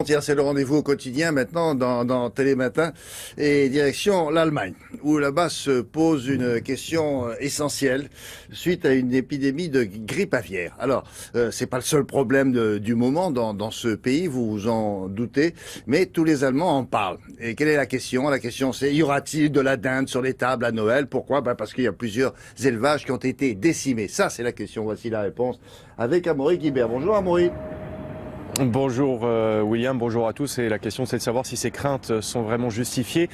Tiens, c'est le rendez-vous au quotidien maintenant dans Télématin et direction l'Allemagne, où là-bas se pose une question essentielle suite à une épidémie de grippe aviaire. Alors, c'est pas le seul problème du moment dans ce pays, vous vous en doutez, mais tous les Allemands en parlent. Et quelle est la question? La question c'est, y aura-t-il de la dinde sur les tables à Noël? Pourquoi? Parce qu'il y a plusieurs élevages qui ont été décimés. Ça, c'est la question. Voici la réponse avec Amaury Guibert. Bonjour Amaury. Bonjour William, bonjour à tous. Et la question c'est de savoir si ces craintes sont vraiment justifiées.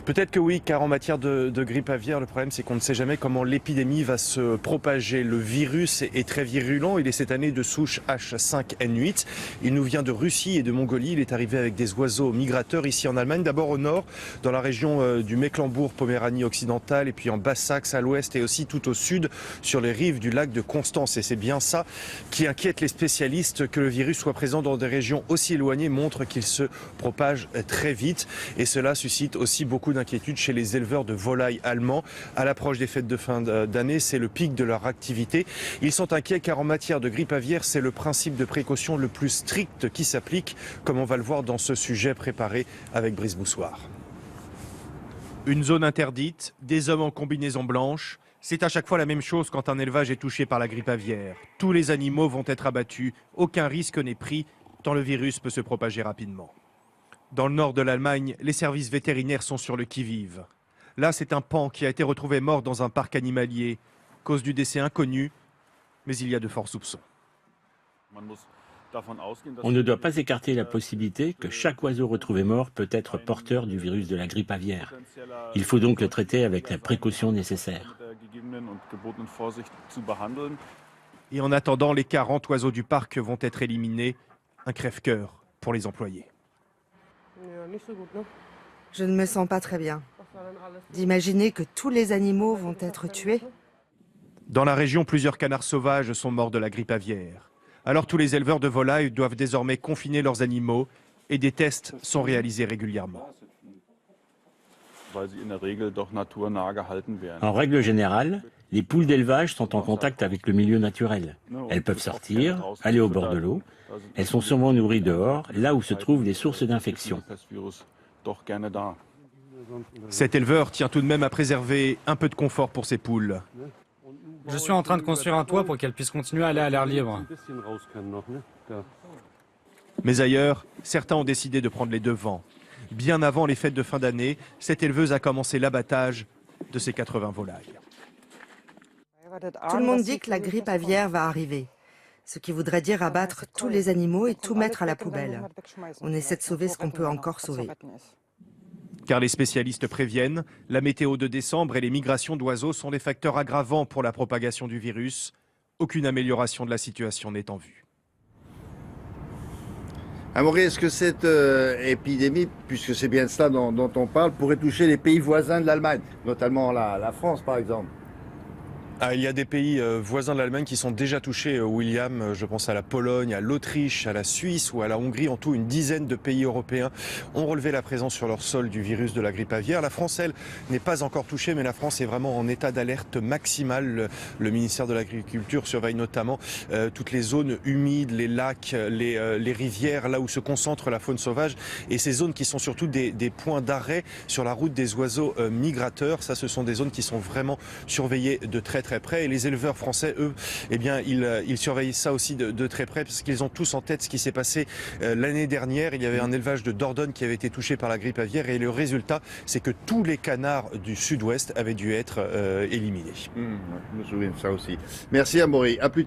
Peut-être que oui, car en matière de grippe aviaire, le problème c'est qu'on ne sait jamais comment l'épidémie va se propager. Le virus est très virulent, il est cette année de souche H5N8. Il nous vient de Russie et de Mongolie, il est arrivé avec des oiseaux migrateurs ici en Allemagne. D'abord au nord, dans la région du Mecklembourg-Poméranie occidentale, et puis en Basse-Saxe à l'ouest et aussi tout au sud sur les rives du lac de Constance. Et c'est bien ça qui inquiète les spécialistes, que le virus soit présent dans des régions aussi éloignées montre qu'il se propage très vite. Et cela suscite aussi beaucoup d'inquiétude chez les éleveurs de volailles allemands. À l'approche des fêtes de fin d'année, c'est le pic de leur activité. Ils sont inquiets car en matière de grippe aviaire, c'est le principe de précaution le plus strict qui s'applique, comme on va le voir dans ce sujet préparé avec Brice Boussoir. Une zone interdite, des hommes en combinaison blanche. C'est à chaque fois la même chose quand un élevage est touché par la grippe aviaire. Tous les animaux vont être abattus, aucun risque n'est pris, tant le virus peut se propager rapidement. Dans le nord de l'Allemagne, les services vétérinaires sont sur le qui-vive. Là, c'est un paon qui a été retrouvé mort dans un parc animalier. Cause du décès inconnue, mais il y a de forts soupçons. On ne doit pas écarter la possibilité que chaque oiseau retrouvé mort peut être porteur du virus de la grippe aviaire. Il faut donc le traiter avec la précaution nécessaire. Et en attendant, les 40 oiseaux du parc vont être éliminés. Un crève-cœur pour les employés. Je ne me sens pas très bien. D'imaginer que tous les animaux vont être tués. Dans la région, plusieurs canards sauvages sont morts de la grippe aviaire. Alors tous les éleveurs de volailles doivent désormais confiner leurs animaux et des tests sont réalisés régulièrement. En règle générale, les poules d'élevage sont en contact avec le milieu naturel. Elles peuvent sortir, aller au bord de l'eau. Elles sont souvent nourries dehors, là où se trouvent les sources d'infection. Cet éleveur tient tout de même à préserver un peu de confort pour ses poules. Je suis en train de construire un toit pour qu'elles puissent continuer à aller à l'air libre. Mais ailleurs, certains ont décidé de prendre les devants. Bien avant les fêtes de fin d'année, cette éleveuse a commencé l'abattage de ses 80 volailles. Tout le monde dit que la grippe aviaire va arriver. Ce qui voudrait dire abattre tous les animaux et tout mettre à la poubelle. On essaie de sauver ce qu'on peut encore sauver. Car les spécialistes préviennent, la météo de décembre et les migrations d'oiseaux sont des facteurs aggravants pour la propagation du virus. Aucune amélioration de la situation n'est en vue. Amaury, est-ce que cette épidémie, puisque c'est bien de cela dont on parle, pourrait toucher les pays voisins de l'Allemagne, notamment la France par exemple? Il y a des pays voisins de l'Allemagne qui sont déjà touchés, William. Je pense à la Pologne, à l'Autriche, à la Suisse ou à la Hongrie. En tout, une dizaine de pays européens ont relevé la présence sur leur sol du virus de la grippe aviaire. La France, elle, n'est pas encore touchée, mais la France est vraiment en état d'alerte maximale. Le ministère de l'Agriculture surveille notamment toutes les zones humides, les lacs, les rivières, là où se concentre la faune sauvage. Et ces zones qui sont surtout des points d'arrêt sur la route des oiseaux migrateurs. Ça, ce sont des zones qui sont vraiment surveillées de très près. Et les éleveurs français, eux, eh bien, ils surveillent ça aussi de très près, parce qu'ils ont tous en tête ce qui s'est passé l'année dernière. Il y avait un élevage de Dordogne qui avait été touché par la grippe aviaire, et le résultat, c'est que tous les canards du sud-ouest avaient dû être éliminés. Je me souviens de ça aussi. Merci Amaury. À plus tard.